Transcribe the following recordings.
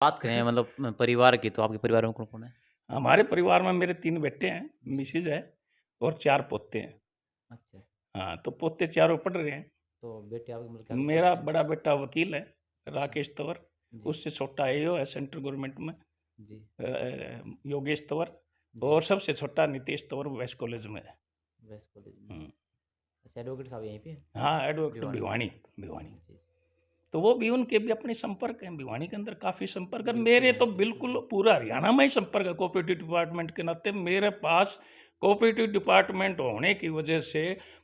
बात करें मतलब परिवार की, तो आपके परिवार में कौन-कौन है? हमारे परिवार में मेरे 3 बेटे हैं, मिसेज़ है और 4 पोते हैं। अच्छा, हाँ, तो पोते चारों पढ़ रहे हैं। तो बेटे आपके मतलब क्या मेरा करते हैं? बड़ा बेटा वकील है, अच्छा, राकेश तंवर। जी, उससे छोटा एओ है सेंट्रल गवर्नमेंट में, जी, योगेश तंवर। जी, और सबसे छोटा नितेश तंवर वेस्ट कॉलेज में है। वेस्ट कॉलेज में। हुँ। अच्छा, एडवोकेट साहब यहीं पे हैं? हाँ, एडवोकेट भिवानी में? भिवानी, भिवानी। जी, तो वो भी उनके भी अपने संपर्क हैं, भिवानी के अंदर काफ़ी संपर्क है। बिल्कुल मेरे है, तो बिल्कुल बिल्कुल है। पूरा हरियाणा में ही संपर्क है कोऑपरेटिव डिपार्टमेंट के नाते। मेरे पास कोऑपरेटिव डिपार्टमेंट होने की वजह से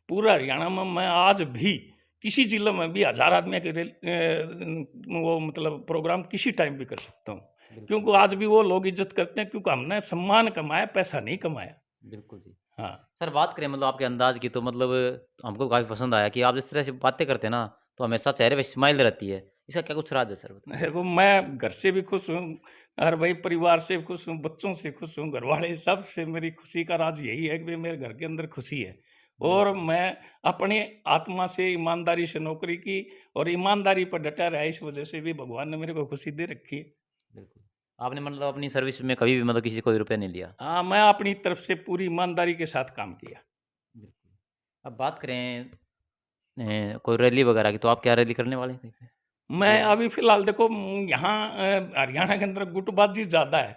पूरा हरियाणा में मैं आज भी किसी जिले में भी 1000 आदमी के वो मतलब प्रोग्राम किसी टाइम भी कर सकता हूँ। बिल्कुल, क्योंकि आज भी वो लोग इज़्ज़त करते हैं क्योंकि हमने सम्मान कमाया, पैसा नहीं कमाया। बिल्कुल जी। हाँ। सर बात करें मतलब आपके अंदाज़ की, तो मतलब हमको काफ़ी पसंद आया कि आप जिस तरह से बातें करते हैं ना, तो हमेशा चेहरे पे स्माइल रहती है। इसका क्या कुछ राज़ है सर बताइए? देखो, मैं घर से भी खुश हूँ और भाई परिवार से खुश हूँ, बच्चों से खुश हूँ, घरवाले सबसे मेरी खुशी का राज़ यही है कि भई मेरे घर के अंदर खुशी है। और बिल्कुल, मैं अपनी आत्मा से ईमानदारी से नौकरी की और ईमानदारी पर डटा रहा, इस वजह से भी भगवान ने मेरे को खुशी दे रखी है। बिल्कुल। आपने मतलब अपनी सर्विस में कभी भी मतलब किसी से कोई रुपया नहीं लिया? हाँ, मैं अपनी तरफ से पूरी ईमानदारी के साथ काम किया। बिल्कुल। अब बात करें कोई रैली वगैरह की, तो आप क्या रैली करने वाले हैं कहीं पे? मैं जिले में? अभी फ़िलहाल देखो यहाँ हरियाणा के अंदर गुटबाज़ी ज़्यादा है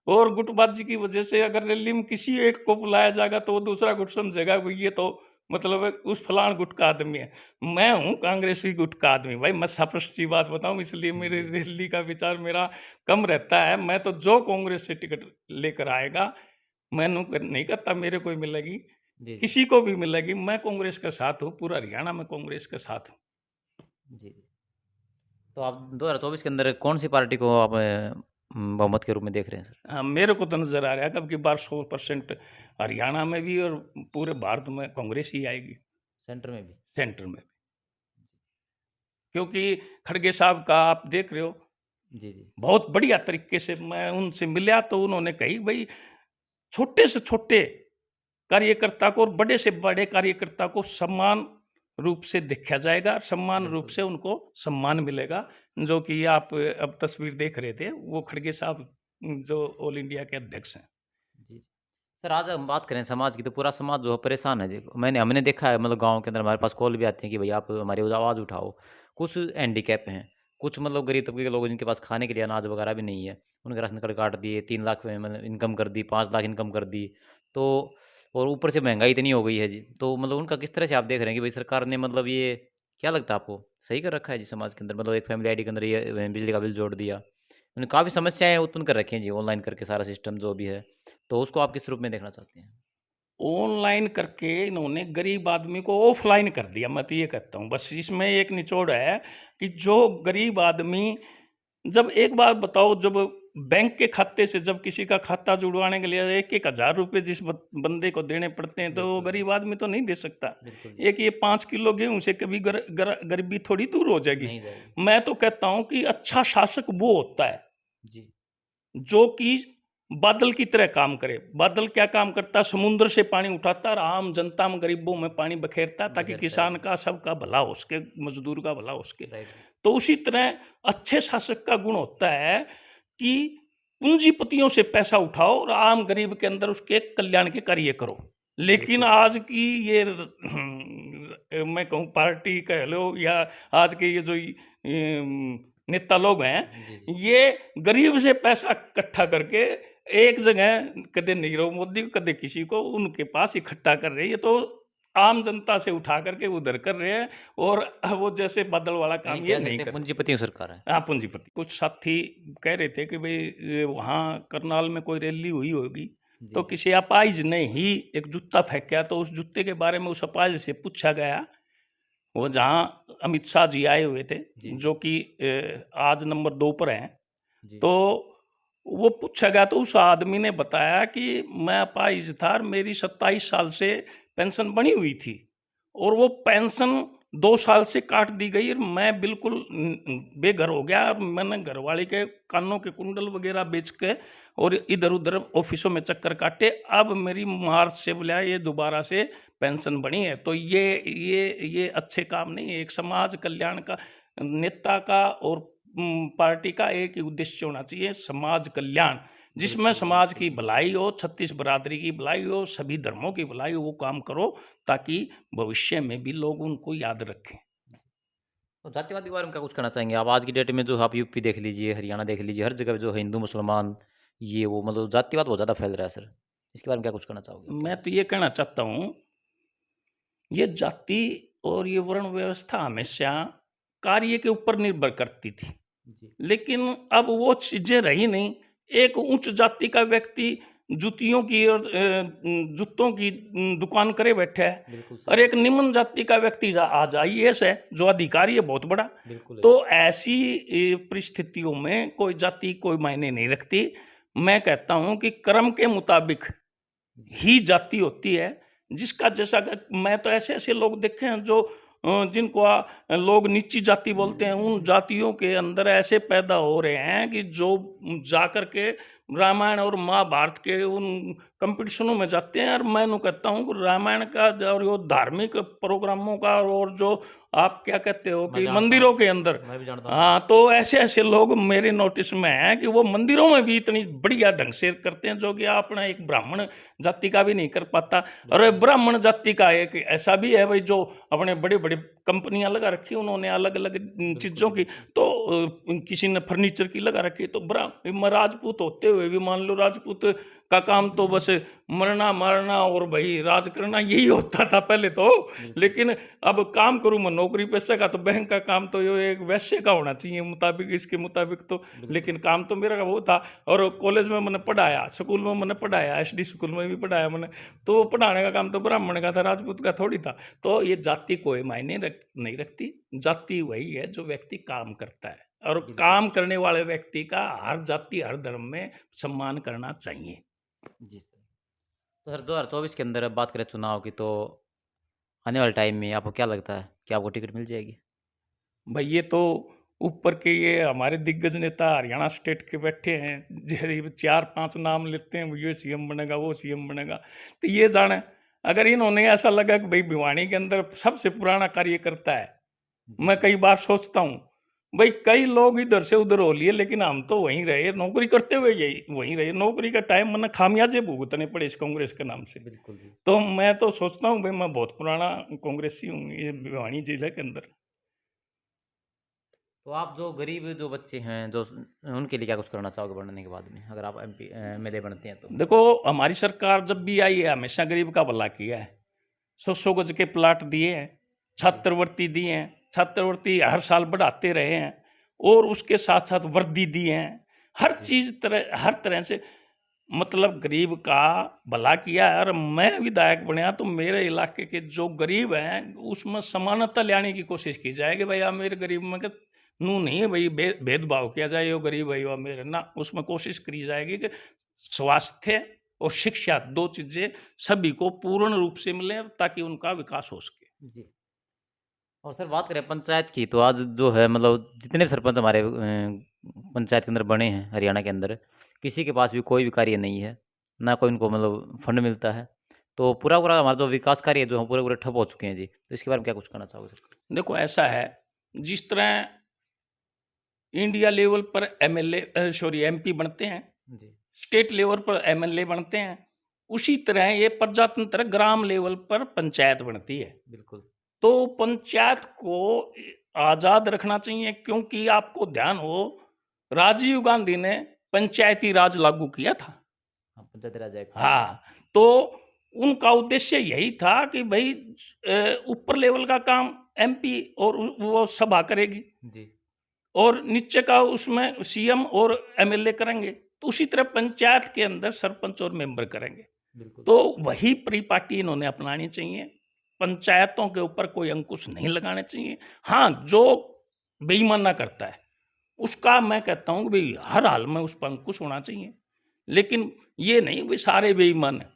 और गुटबाज़ी की वजह से अगर रैली में किसी एक को बुलाया जाएगा तो वो दूसरा गुट समझेगा भई ये तो मतलब उस फलान गुट का आदमी है। मैं हूँ कांग्रेसी गुट का आदमी भाई, मैं स्पष्ट सी बात बताऊँ, इसलिए मेरी जी, रैली का विचार मेरा कम रहता है। मैं तो जो कांग्रेस से टिकट लेकर आएगा, मैनू नहीं कहता मेरे को ही मिलेगी, जी, जी। किसी को भी मिलेगी, मैं कांग्रेस के साथ हूँ, पूरा हरियाणा में कांग्रेस के साथ हूँ। जी, जी। तो आप 2024 के अंदर कौन-सी पार्टी को आप बहुमत के रूप में देख रहे हैं सर? हाँ, मेरे को तो नज़र आ रहा है कि अब की बार 100% हरियाणा में भी और पूरे भारत में कांग्रेस ही आएगी, सेंटर में भी? सेंटर में भी। क्योंकि खड़गे साहब का आप देख रहे हो, जी, जी। बहुत बढ़िया तरीके से मैं उनसे मिला तो उन्होंने कही भई छोटे से छोटे कार्यकर्ता को और बड़े से बड़े कार्यकर्ता को समान रूप से देखा जाएगा, समान रूप बिल्कुल। से उनको सम्मान मिलेगा। जो कि आप अब तस्वीर देख रहे थे, वो खड़गे साहब जो ऑल इंडिया के अध्यक्ष हैं। जी। सर आज हम बात करें समाज की, तो पूरा समाज जो है परेशान है देखो। हमने देखा है मतलब गाँव के अंदर हमारे पास कॉल भी आते हैं कि भई आप हमारी आवाज़ उठाओ। कुछ हैंडीकैप हैं, कुछ मतलब गरीब तबके के लोग हैं जिनके पास खाने के लिए अनाज वगैरह भी नहीं है। उनके राशन कार्ड काट दिए, 3 लाख मतलब इनकम कर दी, 5 लाख इनकम कर दी। तो और ऊपर से महँगाई इतनी हो गई है जी। तो मतलब उनका किस तरह से आप देख रहे हैं कि भई सरकार ने मतलब ये क्या लगता है आपको, सही कर रखा है जी समाज के अंदर? मतलब एक फैमिली आईडी के अंदर ये बिजली का बिल जोड़ दिया। उन्होंने काफ़ी समस्याएँ उत्पन्न कर रखी हैं जी ऑनलाइन करके सारा सिस्टम जो भी है। तो उसको आप किस रूप में देखना चाहते हैं? ऑनलाइन करके इन्होंने गरीब आदमी को ऑफलाइन कर दिया, मैं तो ये कहता हूँ। बस इसमें एक निचोड़ है कि जो गरीब आदमी, जब एक बात बताओ, जब बैंक के खाते से जब किसी का खाता जुड़वाने के लिए 1-1 हज़ार रुपए जिस बंदे को देने पड़ते हैं, तो वो बिल्कुल जी। गरीब आदमी तो नहीं दे सकता। बिल्कुल जी। एक ये 5 किलो गेहूँ से कभी गरीबी थोड़ी दूर हो जाएगी। नहीं जाएगी। मैं तो कहता हूँ कि अच्छा शासक वो होता है जी। जो कि बादल की तरह काम करे। बादल क्या काम करता है? समुद्र से पानी उठाता है और आम जनता में, गरीबों में पानी बखेरता है ताकि बखेरता है किसान जी। का, सबका भला हो सके, मजदूर का भला हो सके। राइट। तो उसी तरह अच्छे शासक का गुण होता है कि पूंजीपतियों से पैसा उठाओ और आम गरीब के अंदर उसके कल्याण के कार्य करो। लेकिन बिल्कुल। आज की ये मैं कहूँ पार्टी कह लो या आज के ये जो नेता लोग हैं, जी, जी। ये गरीब से पैसा इकट्ठा करके एक जगह कदे नीरव मोदी को, कदे किसी को उनके पास इकट्ठा कर रहे हैं। ये तो आम जनता से उठा करके उधर कर रहे हैं और वो जैसे बादल वाला यानी काम ये कह नहीं सकते हैं कर रहे। पूंजीपतियों सरकार है। हाँ, पूंजीपति। कुछ साथी कह रहे थे कि भई वहाँ करनाल में कोई रैली हुई होगी, जी, तो किसी अपाहिज ने ही एक जूता फेंका, तो उस जूते के बारे में उस अपाहिज से पूछा गया, वो जहाँ अमित शाह जी आए हुए थे, जी, जो कि आज नंबर 2 पर हैं। जी, तो वो पूछा गया तो उस आदमी ने बताया कि मैं अपाहिज था और मेरी 27 साल से पेंशन बनी हुई थी और वो पेंशन 2 साल से काट दी गई और मैं बिल्कुल बेघर हो गया और मैंने घरवाली के कानों के कुंडल वगैरह बेच के और इधर-उधर ऑफिसों में चक्कर काटे। अब मेरी मार्च से बोला ये दोबारा से पेंशन बनी है। तो ये अच्छे काम नहीं है। एक समाज कल्याण का नेता का और पार्टी का एक ही उद्देश्य होना चाहिए, समाज कल्याण, जिसमें बिल्कुल, समाज बिल्कुल। की भलाई हो, 36 बरादरी की भलाई हो, सभी धर्मों की भलाई हो, वो काम करो ताकि भविष्य में भी लोग उनको याद रखें। तो जातिवाद के बारे में क्या कुछ कहना चाहेंगे आप? आज की डेट में जो आप यूपी देख लीजिए, हरियाणा देख लीजिए, हर जगह पे जो है हिंदू, मुसलमान, ये वो मतलब जातिवाद बहुत ज़्यादा फैल रहा है सर। इसके बारे में क्या कुछ कहना चाहोगे आप? मैं तो ये कहना चाहता हूँ, ये जाति और ये वर्ण व्यवस्था हमेशा कार्य के ऊपर निर्भर करती थी। जी, लेकिन अब वो चीज़ें रही नहीं। एक उच्च जाति का व्यक्ति जूतियों की और जूतों की दुकान करे बैठा है, बिल्कुल और सही। एक निम्न जाति का व्यक्ति आज आईएएस है, जो अधिकारी है बहुत बड़ा। बिल्कुल है। तो ऐसी परिस्थितियों में कोई जाति कोई मायने नहीं रखती। मैं कहता हूँ कि कर्म के मुताबिक जी, ही जाति होती है, जिसका जैसा मैं तो ऐसे-ऐसे लोग देखे हैं जो जिनको लोग नीची जाति बोलते हैं, उन जातियों के अंदर ऐसे पैदा हो रहे हैं कि जो जाकर के रामायण और महाभारत के उन कॉम्पिटिशनों में जाते हैं। और मैं यूँ कहता हूँ कि रामायण का और वो धार्मिक प्रोग्रामों का और जो आप क्या कहते हो मैं कि जानता हूँ। मंदिरों के अंदर, मैं भी जानता हूँ। हाँ, तो ऐसे-ऐसे लोग मेरे नोटिस में हैं कि वो मंदिरों में भी इतनी बढ़िया ढंग से करते हैं, जो कि अपना एक ब्राह्मण जाति का भी नहीं कर पाता। और बिल्कुल, ब्राह्मण जाति का एक ऐसा भी है भाई, जो अपने बड़े-बड़े कंपनियां लगा रखी, उन्होंने अलग-अलग बिल्कुल, चीज़ों की। बिल्कुल। तो किसी ने फर्नीचर की लगा रखी, तो राजपूत होते हुए भी मान लो, राजपूत का काम तो बस मरना मारना और भाई राज करना यही होता था पहले तो। बिल्कुल, लेकिन अब काम करूँ मैं नौकरी पेशे का, तो बैंक का काम तो ये एक वैश्य का होना चाहिए मुताबिक, इसके मुताबिक तो। बिल्कुल। लेकिन काम तो मेरा वो था। और कॉलेज में मैंने पढ़ाया, स्कूल में मैंने पढ़ाया, एसडी स्कूल में भी पढ़ाया मैंने। तो वो पढ़ाने का काम तो ब्राह्मण का था, राजपूत का थोड़ी था। तो ये जाति कोई मायने नहीं रखती। जाति वही है जो व्यक्ति काम करता है, और बिल्कुल। काम करने वाले व्यक्ति का हर जाति हर धर्म में सम्मान करना चाहिए। जी सर। तो सर 2024 के अंदर अब बात करें चुनाव की, तो आने वाले टाइम में आपको क्या लगता है कि आपको टिकट मिल जाएगी? भाई ये तो ऊपर के ये हमारे दिग्गज नेता हरियाणा स्टेट के बैठे हैं, जे 4-5 नाम लेते हैं, ये सीएम बनेगा, वो सीएम बनेगा। तो ये जाने, अगर इन्होंने ऐसा लगा कि भाई भिवानी के अंदर सबसे पुराना कार्य करता है, जी, मैं कई बार सोचता हूँ, भाई कई लोग इधर से उधर हो लिए, लेकिन हम तो वहीं रहे, नौकरी करते हुए यही वहीं रहे। नौकरी का टाइम मैंने खामियाजे भुगतने पड़े इस कांग्रेस के नाम से। बिल्कुल जी। तो मैं तो सोचता हूँ भाई मैं बहुत पुराना कांग्रेसी हूँ ये भिवानी जिले के अंदर। तो आप जो गरीब जो बच्चे हैं, जो उनके लिए क्या कुछ करना चाहोगे बनने के बाद में, अगर आप एमपी एमएलए बनते हैं तो? देखो, हमारी सरकार जब भी आई है हमेशा गरीब का भला किया है। 100-100 गज के प्लाट दिए हैं, जी, छात्रवृत्ति दी हैं, छात्रवृत्ति हर साल बढ़ाते रहे हैं, और उसके साथ साथ वर्दी दी हैं। जी, हर तरह से मतलब गरीब का भला किया है। और मैं विधायक बनया तो मेरे इलाके के जो गरीब हैं उसमें समानता लाने की कोशिश की जाएगी। भाई आप मेरे गरीब में के नू नहीं है भाई, भेदभाव किया जाए, यो गरीब है यो मेरे ना, उसमें कोशिश करी जाएगी कि स्वास्थ्य और शिक्षा 2 चीजें सभी को पूर्ण रूप से मिले, ताकि उनका विकास हो सके। जी। और सर बात करें पंचायत की, तो आज जो है मतलब जितने भी सरपंच हमारे पंचायत के अंदर बने हैं हरियाणा के अंदर, किसी के पास भी कोई भी कार्य नहीं है, ना कोई उनको मतलब फंड मिलता है। तो पूरा-पूरा हमारा जो विकास कार्य है जो हैं पूरे-पूरे ठप हो चुके हैं जी। तो इसके बारे में क्या कुछ कहना चाहोगे सर? देखो ऐसा है, जिस तरह इंडिया लेवल पर एमएलए सॉरी एमपी बनते हैं, जी, स्टेट लेवल पर एमएलए बनते हैं, उसी तरह ये प्रजातंत्र ग्राम लेवल पर पंचायत बनती है। बिल्कुल। तो पंचायत को आज़ाद रखना चाहिए, क्योंकि आपको ध्यान हो, राजीव गांधी ने पंचायती राज लागू किया था। हाँ, पंचायती राज एक्ट। हाँ, तो उनका उद्देश्य यही था कि भाई ऊपर लेवल का काम एमपी और वो सभा करेगी, जी, और नीचे का उसमें सीएम और एमएलए करेंगे। तो उसी तरह पंचायत के अंदर सरपंच और मेंबर करेंगे। बिल्कुल। तो वही परिपाटी इन्होंने अपनानी चाहिए। पंचायतों के ऊपर कोई अंकुश नहीं लगाने चाहिए। हाँ, जो बेईमाना करता है, उसका मैं कहता हूँ कि भाई हर हाल में उस पर अंकुश होना चाहिए। लेकिन ये नहीं कि सारे बेईमान हैं।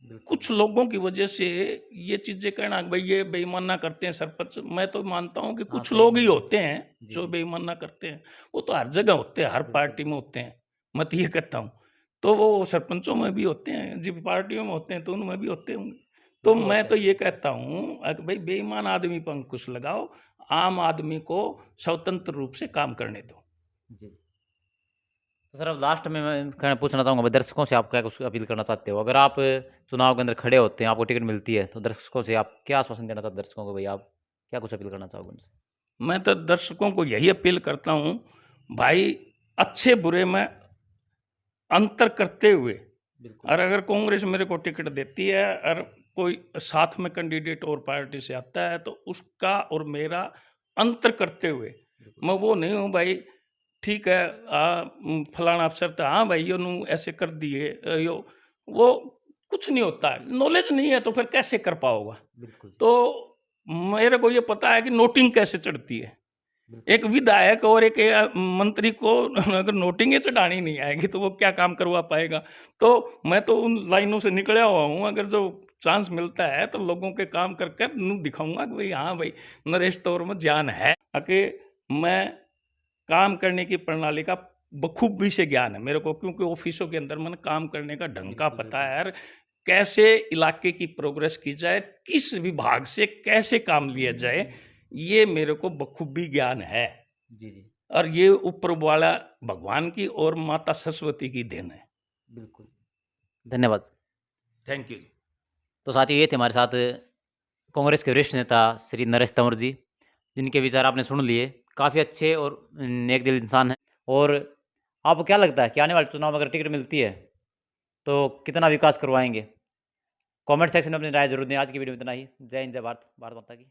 बिल्कुल। कुछ लोगों की वजह से ये चीज़ें कहना कि भाई ये बेईमाना करते हैं सरपंच, मैं तो मानता हूँ कि हाँ, कुछ सही लोग ही बोल रहे होते हैं। हैं जी, जो जी। बेईमाना करते हैं। वो तो हर जगह होते हैं, हर बिल्कुल। पार्टी में होते हैं। मैं तो ये कहता हूँ। तो वो सरपंचों में भी होते हैं, जिन पार्टियों में होते हैं तो उनमें भी होते होंगे। तो बिल्कुल मैं होते तो हैं। ये कहता हूँ कि भाई बेईमान आदमी पर अंकुश लगाओ, आम आदमी को स्वतंत्र रूप से काम करने दो। जी। तो सर अब लास्ट में मैं पूछना चाहूँगा भाई, दर्शकों से आप क्या कुछ अपील करना चाहते हो? अगर आप चुनाव के अंदर खड़े होते हैं, आपको टिकट मिलती है, तो दर्शकों से आप क्या आश्वासन देना चाहते हैं दर्शकों को, भई आप क्या कुछ अपील करना चाहोगे उनसे? मैं तो दर्शकों को यही अपील करता हूँ, भाई अच्छे बुरे में अंतर करते हुए, बिल्कुल, और अगर कांग्रेस मेरे को टिकट देती है और कोई साथ में कैंडिडेट और पार्टी से आता है, तो उसका और मेरा अंतर करते हुए, बिल्कुल। मैं वो नहीं हूँ भाई, ठीक है, फलाना अफसर था, हाँ भाई यो नू ऐसे कर दिए, यो वो कुछ नहीं होता है, नॉलेज नहीं है तो फिर कैसे कर पाओगा। बिल्कुल जी, तो मेरे को ये पता है कि नोटिंग कैसे चढ़ती है। बिल्कुल। एक विधायक और एक मंत्री को अगर नोटिंग ही चढ़ानी नहीं आएगी तो वो क्या काम करवा पाएगा। तो मैं तो उन लाइनों से निकला हुआ हूँ, अगर जो चांस मिलता है तो लोगों के काम कर कर दिखाऊंगा कि भाई हाँ भाई, नरेश तौर में ज्ञान है कि मैं काम करने की प्रणाली का बखूबी से ज्ञान है मेरे को, क्योंकि ऑफिसों के अंदर मैंने काम करने का ढंग का बिल्कुल, पता बिल्कुल। है यार, कैसे इलाके की प्रोग्रेस की जाए, किस विभाग से कैसे काम लिया जाए, ये मेरे को बखूबी ज्ञान है। जी, जी। और ये ऊपर वाला भगवान की और माता सरस्वती की देन है। बिल्कुल। धन्यवाद। Thank you. तो साथियों, ये थे हमारे साथ कांग्रेस के वरिष्ठ नेता श्री नरेश तंवर जी, जिनके विचार आपने सुन लिए। काफ़ी अच्छे और नेक दिल इंसान हैं। और आपको क्या लगता है कि आने वाले चुनाव में अगर टिकट मिलती है, तो कितना विकास करवाएँगे? कमेंट सेक्शन में अपनी राय ज़रूर दें। आज की वीडियो में इतना ही। जय हिंद, जय भारत, भारत माता की।